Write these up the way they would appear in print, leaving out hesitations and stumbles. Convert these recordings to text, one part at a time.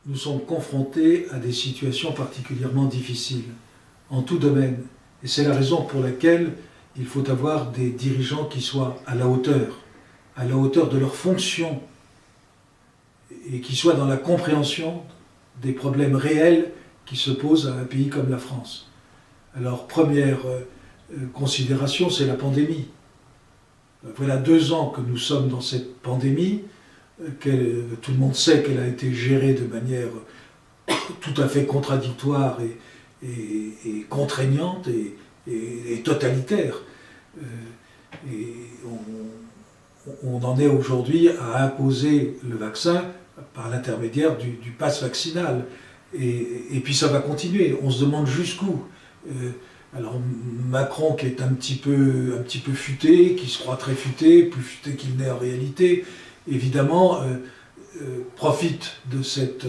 nous sommes confrontés à des situations particulièrement difficiles, en tout domaine. Et c'est la raison pour laquelle il faut avoir des dirigeants qui soient à la hauteur de leurs fonctions, et qui soient dans la compréhension des problèmes réels qui se posent à un pays comme la France. Alors, première considération, c'est la pandémie. Voilà 2 ans que nous sommes dans cette pandémie, tout le monde sait qu'elle a été gérée de manière tout à fait contradictoire et contraignante et totalitaire. Et on en est aujourd'hui à imposer le vaccin par l'intermédiaire du pass vaccinal. Et puis ça va continuer, on se demande jusqu'où. Alors Macron, qui est un petit peu futé, qui se croit très futé, plus futé qu'il n'est en réalité, évidemment profite de cette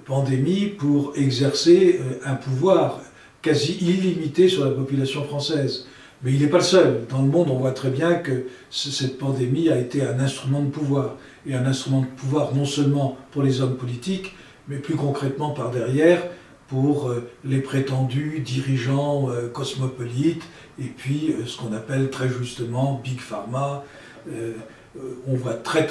pandémie pour exercer un pouvoir quasi illimité sur la population française. Mais il n'est pas le seul. Dans le monde, on voit très bien que cette pandémie a été un instrument de pouvoir. Et un instrument de pouvoir non seulement pour les hommes politiques, mais plus concrètement par derrière, pour les prétendus dirigeants cosmopolites, et puis ce qu'on appelle très justement Big Pharma. On voit très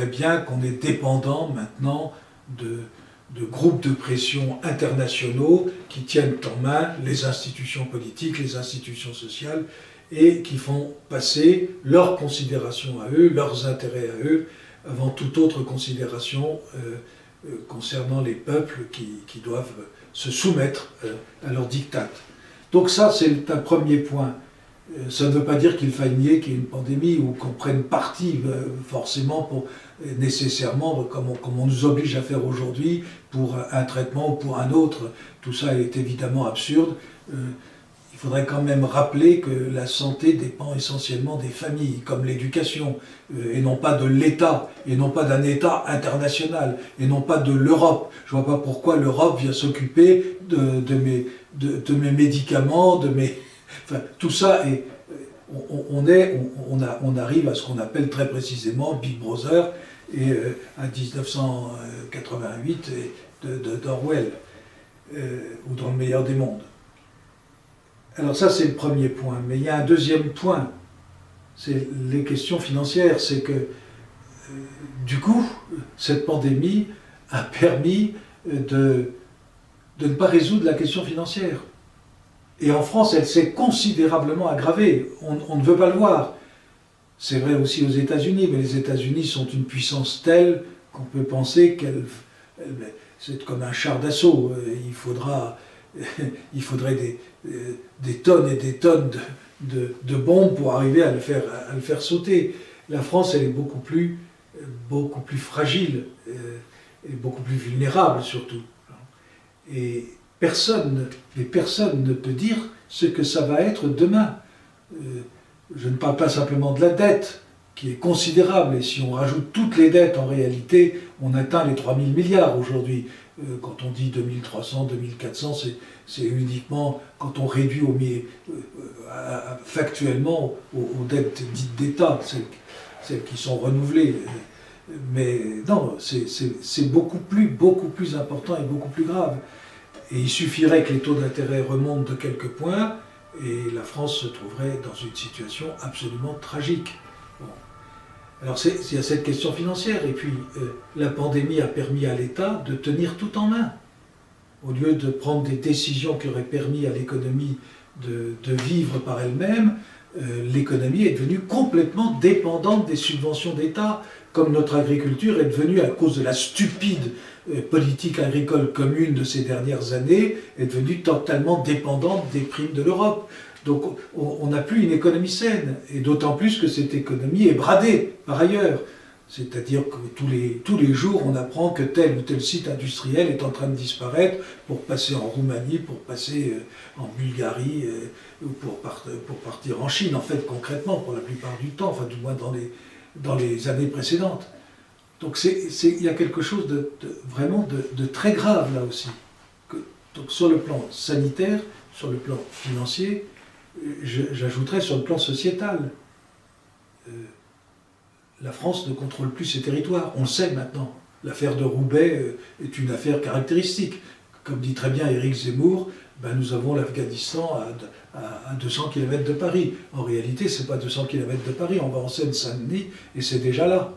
bien qu'on est dépendant maintenant de groupes de pression internationaux qui tiennent en main les institutions politiques, les institutions sociales, et qui font passer leurs considérations à eux, leurs intérêts à eux, avant toute autre considération concernant les peuples qui doivent se soumettre à leurs diktats. Donc ça, c'est un premier point. Ça ne veut pas dire qu'il faille nier qu'il y ait une pandémie ou qu'on prenne parti forcément nécessairement, comme on nous oblige à faire aujourd'hui, pour un traitement ou pour un autre. Tout ça est évidemment absurde. Il faudrait quand même rappeler que la santé dépend essentiellement des familles, comme l'éducation, et non pas de l'État, et non pas d'un État international, et non pas de l'Europe. Je ne vois pas pourquoi l'Europe vient s'occuper de mes médicaments, Enfin, tout ça, on arrive à ce qu'on appelle très précisément Big Brother et à 1988 d'Orwell, ou dans le meilleur des mondes. Alors ça, c'est le premier point. Mais il y a un deuxième point, c'est les questions financières. C'est que, du coup, cette pandémie a permis de ne pas résoudre la question financière. Et en France, elle s'est considérablement aggravée. On ne veut pas le voir. C'est vrai aussi aux États-Unis, mais les États-Unis sont une puissance telle qu'on peut penser c'est comme un char d'assaut. Il faudrait des tonnes et des tonnes de bombes pour arriver à le faire sauter. La France, elle est beaucoup plus fragile et beaucoup plus vulnérable surtout. Et personne ne peut dire ce que ça va être demain. Je ne parle pas simplement de la dette, qui est considérable, et si on rajoute toutes les dettes, en réalité, on atteint les 3 000 milliards aujourd'hui. Quand on dit 2300, 2400, c'est uniquement quand on réduit factuellement aux dettes dites d'État, celles qui sont renouvelées. Mais non, c'est beaucoup plus important et beaucoup plus grave. Et il suffirait que les taux d'intérêt remontent de quelques points et la France se trouverait dans une situation absolument tragique. Bon. Alors il y a cette question financière, et puis la pandémie a permis à l'État de tenir tout en main. Au lieu de prendre des décisions qui auraient permis à l'économie de vivre par elle-même, l'économie est devenue complètement dépendante des subventions d'État, comme notre agriculture est devenue, à cause de la stupide politique agricole commune de ces dernières années, est devenue totalement dépendante des primes de l'Europe. Donc on n'a plus une économie saine, et d'autant plus que cette économie est bradée par ailleurs. C'est-à-dire que tous les jours, on apprend que tel ou tel site industriel est en train de disparaître pour passer en Roumanie, pour passer en Bulgarie, ou pour partir en Chine, en fait, concrètement, pour la plupart du temps, enfin du moins dans les années précédentes. Donc il y a quelque chose vraiment de très grave là aussi. Donc sur le plan sanitaire, sur le plan financier, j'ajouterais sur le plan sociétal. La France ne contrôle plus ses territoires, on le sait maintenant. L'affaire de Roubaix est une affaire caractéristique. Comme dit très bien Éric Zemmour, ben nous avons l'Afghanistan à 200 km de Paris. En réalité, ce n'est pas 200 km de Paris, on va en Seine-Saint-Denis et c'est déjà là.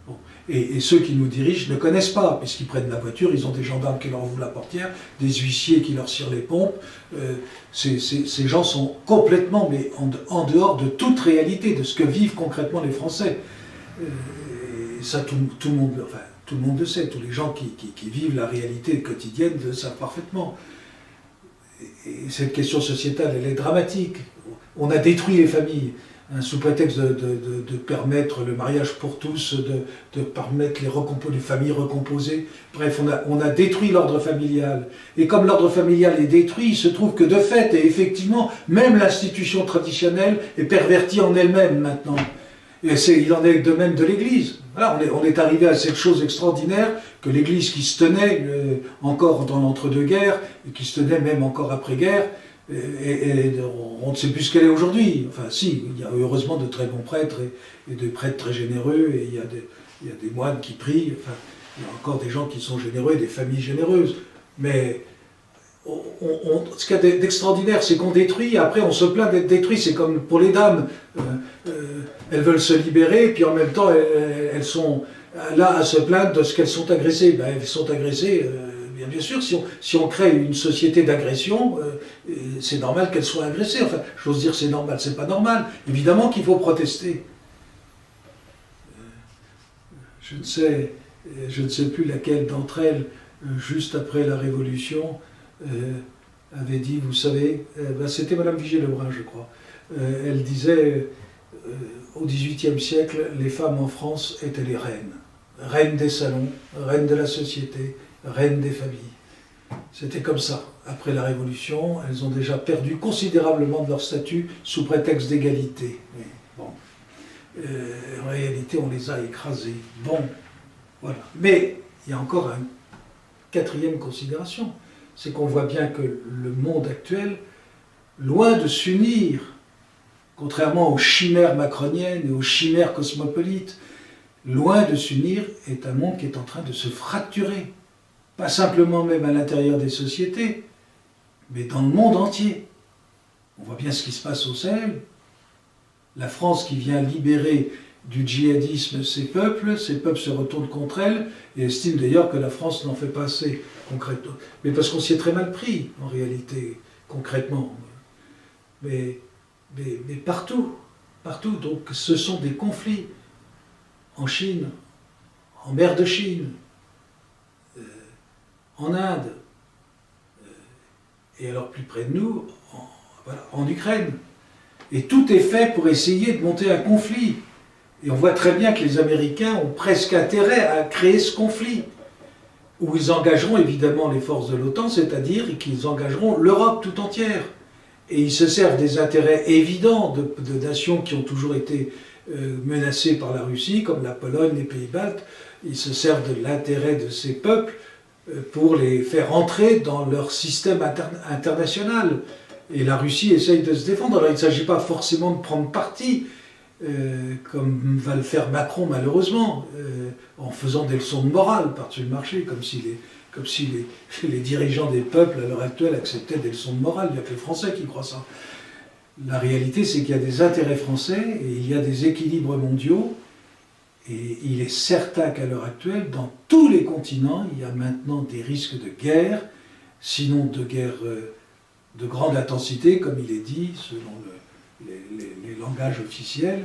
Bon. Et ceux qui nous dirigent ne connaissent pas, puisqu'ils prennent la voiture, ils ont des gendarmes qui leur ouvrent la portière, des huissiers qui leur cirent les pompes. Ces gens sont complètement mais en dehors de toute réalité, de ce que vivent concrètement les Français. Et ça, tout le monde, enfin, tout le monde le sait, tous les gens qui vivent la réalité quotidienne le savent parfaitement. Et cette question sociétale, elle est dramatique. On a détruit les familles. Sous prétexte de permettre le mariage pour tous, de permettre les familles recomposées. Bref, on a détruit l'ordre familial. Et comme l'ordre familial est détruit, il se trouve que de fait, et effectivement, même l'institution traditionnelle est pervertie en elle-même maintenant. Et il en est de même de l'Église. Voilà, on est arrivé à cette chose extraordinaire que l'Église qui se tenait encore dans l'entre-deux-guerres, et qui se tenait même encore après-guerre, et on ne sait plus ce qu'elle est aujourd'hui. Enfin si, il y a heureusement de très bons prêtres et de prêtres très généreux, et il y a des moines qui prient, enfin, il y a encore des gens qui sont généreux et des familles généreuses. Mais ce qu'il y a d'extraordinaire, c'est qu'on détruit, et après on se plaint d'être détruit. C'est comme pour les dames, elles veulent se libérer, puis en même temps elles sont là à se plaindre de ce qu'elles sont agressées. Ben, elles sont agressées, bien sûr, si on crée une société d'agression, c'est normal qu'elles soient agressées. Enfin, j'ose dire c'est normal, c'est pas normal. Évidemment qu'il faut protester. Je ne sais plus laquelle d'entre elles, juste après la Révolution, avait dit, vous savez, ben c'était Madame Vigée-Lebrun, je crois, elle disait, au XVIIIe siècle, les femmes en France étaient les reines. Reines des salons, reines de la société, reines des familles. C'était comme ça. Après la Révolution, elles ont déjà perdu considérablement de leur statut sous prétexte d'égalité. Oui, bon. En réalité, on les a écrasées. Bon, voilà. Mais il y a encore une quatrième considération. C'est qu'on voit bien que le monde actuel, loin de s'unir, contrairement aux chimères macroniennes et aux chimères cosmopolites, loin de s'unir, est un monde qui est en train de se fracturer. Pas simplement même à l'intérieur des sociétés, mais dans le monde entier. On voit bien ce qui se passe au Sahel. La France qui vient libérer du djihadisme ces peuples se retournent contre elle, et estiment d'ailleurs que la France n'en fait pas assez concrètement. Mais parce qu'on s'y est très mal pris, en réalité, concrètement. Mais partout, partout. Donc ce sont des conflits. En Chine, en mer de Chine, en Inde, et alors plus près de nous, en Ukraine. Et tout est fait pour essayer de monter un conflit. Et on voit très bien que les Américains ont presque intérêt à créer ce conflit, où ils engageront évidemment les forces de l'OTAN, c'est-à-dire qu'ils engageront l'Europe tout entière. Et ils se servent des intérêts évidents de nations qui ont toujours été menacées par la Russie, comme la Pologne, les Pays-Baltes. Ils se servent de l'intérêt de ces peuples pour les faire entrer dans leur système international. Et la Russie essaye de se défendre. Alors il ne s'agit pas forcément de prendre parti, comme va le faire Macron malheureusement, en faisant des leçons de morale par-dessus le marché, comme si les dirigeants des peuples à l'heure actuelle acceptaient des leçons de morale. Il n'y a que les Français qui croient ça. La réalité, c'est qu'il y a des intérêts français et il y a des équilibres mondiaux. Et il est certain qu'à l'heure actuelle, dans tous les continents, il y a maintenant des risques de guerre, sinon de guerre de grande intensité, comme il est dit, selon les langages officiels,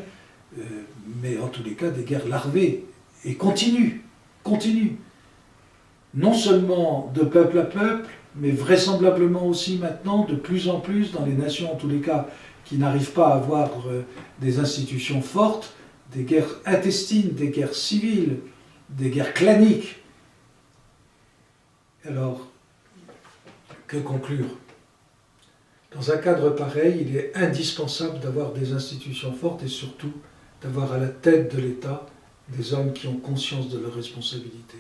mais en tous les cas des guerres larvées, et continues. Non seulement de peuple à peuple, mais vraisemblablement aussi maintenant, de plus en plus, dans les nations en tous les cas, qui n'arrivent pas à avoir des institutions fortes, des guerres intestines, des guerres civiles, des guerres claniques. Alors, que conclure? Dans un cadre pareil, il est indispensable d'avoir des institutions fortes et surtout d'avoir à la tête de l'État des hommes qui ont conscience de leurs responsabilités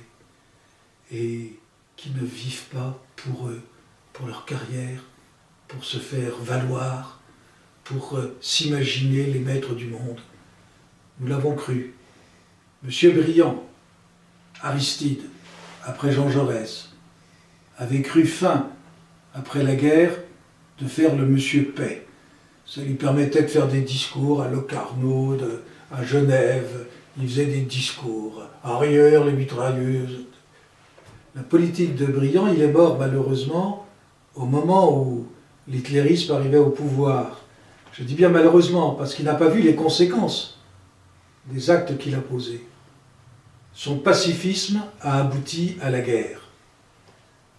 et qui ne vivent pas pour eux, pour leur carrière, pour se faire valoir, pour s'imaginer les maîtres du monde. Nous l'avons cru. Monsieur Briand, Aristide, après Jean Jaurès, avait cru fin, après la guerre, de faire le Monsieur Paix. Ça lui permettait de faire des discours à Locarno, à Genève. Il faisait des discours. Arrière, les mitrailleuses. La politique de Briand, il est mort malheureusement au moment où l'hitlérisme arrivait au pouvoir. Je dis bien malheureusement, parce qu'il n'a pas vu les conséquences des actes qu'il a posés. Son pacifisme a abouti à la guerre.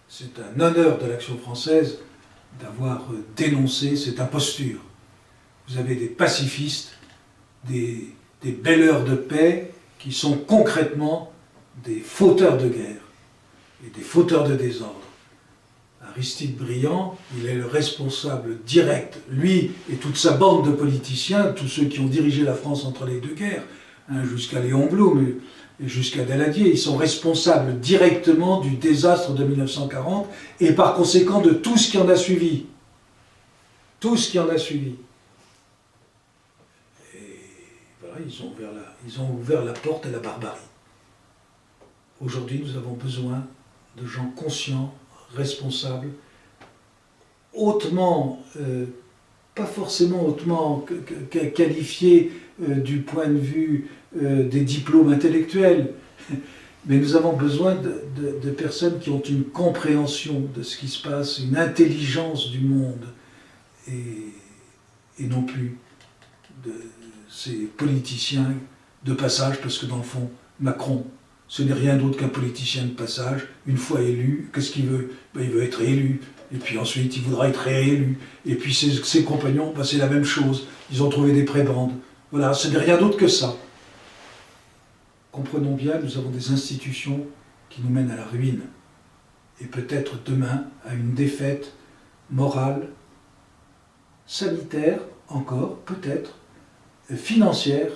C'est un honneur de l'Action française d'avoir dénoncé cette imposture. Vous avez des pacifistes, des belleurs de paix qui sont concrètement des fauteurs de guerre et des fauteurs de désordre. Aristide Briand, il est le responsable direct, lui et toute sa bande de politiciens, tous ceux qui ont dirigé la France entre les deux guerres, jusqu'à Léon Blum et jusqu'à Daladier, ils sont responsables directement du désastre de 1940 et par conséquent de tout ce qui en a suivi. Tout ce qui en a suivi. Et voilà, ils ont ouvert la porte à la barbarie. Aujourd'hui, nous avons besoin de gens conscients, responsables, hautement, pas forcément hautement qualifiés du point de vue des diplômes intellectuels, mais nous avons besoin de personnes qui ont une compréhension de ce qui se passe, une intelligence du monde, et non plus de ces politiciens de passage, parce que dans le fond, Macron, ce n'est rien d'autre qu'un politicien de passage. Une fois élu, qu'est-ce qu'il veut? Il veut être élu, et puis ensuite il voudra être réélu. Et puis ses compagnons, c'est la même chose. Ils ont trouvé des prébendes. Voilà, ce n'est rien d'autre que ça. Comprenons bien, nous avons des institutions qui nous mènent à la ruine. Et peut-être demain à une défaite morale, sanitaire encore, peut-être, financière,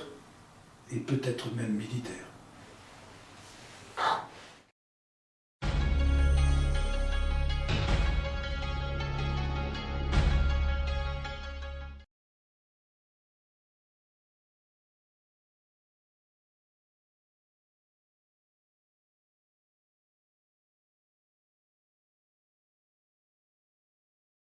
et peut-être même militaire.